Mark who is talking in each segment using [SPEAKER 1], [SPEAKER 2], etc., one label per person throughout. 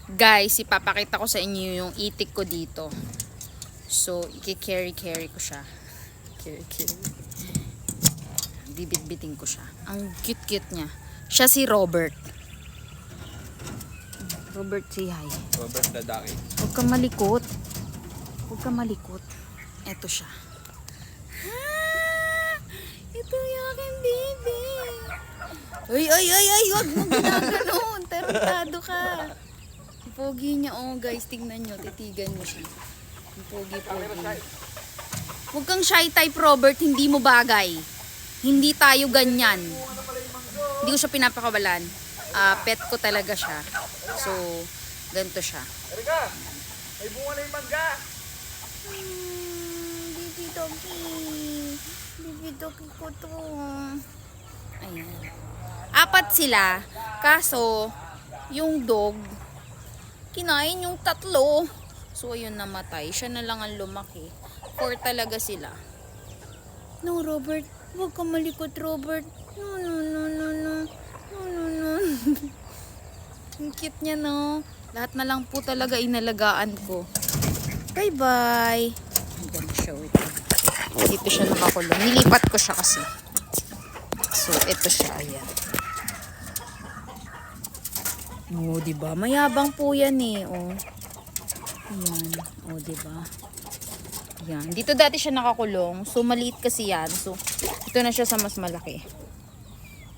[SPEAKER 1] Guys, ipapakita ko sa inyo yung itik ko dito. So, i-carry ko siya. Carry. Bibit-biting ko siya. Ang cute-cute niya. Siya si Robert. Robert, say hi.
[SPEAKER 2] Robert Dadaki.
[SPEAKER 1] Huwag kang malikot. Huwag kang malikot. Eto siya. Ito yung aking baby. Ay, huwag mo ginaganon. Tarantado ka. Ang pogi niya, oh guys, tingnan nyo. Titigan nyo siya. Ang pogi. Huwag kang shy type, Robert. Hindi mo bagay. Hindi tayo ganyan. Hindi ko siya pinapakawalan. Pet ko talaga siya. So, ganito siya.
[SPEAKER 2] Erika! May bunga na yung mangga!
[SPEAKER 1] Baby doggy ko to. Ayan. 4 sila. Kaso, yung dog, kinain yung 3. So, ayun, namatay. Siya na lang ang lumaki. 4 talaga sila. No, Robert. Huwag ka malikot, Robert. No. Ang cute niya, no? Lahat na lang po talaga inalagaan ko. Bye-bye. I'm gonna show it. Dito siya nakakulong. Nilipat ko siya kasi. So, ito siya. Ayan. Oh, diba? Mayabang po yan eh. Oh. Ayan. Oh, diba? Ayan. Dito dati siya nakakulong. So, maliit kasi yan. So, ito na siya sa mas malaki.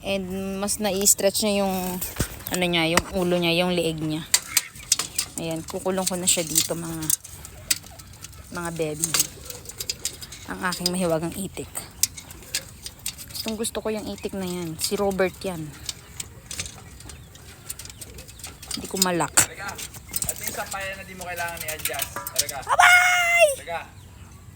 [SPEAKER 1] And, mas na-i-stretch niya yung ano niya, yung ulo niya, yung leeg niya. Ayan. Kukulong ko na siya dito, mga baby. Ang aking mahiwagang itik. Gusto ko yung itik na yan. Si Robert yan. Hindi ko malak.
[SPEAKER 2] Erika! Ito yung sampayan na di mo kailangan i-adjust. Erika!
[SPEAKER 1] Bye-bye!
[SPEAKER 2] Erika!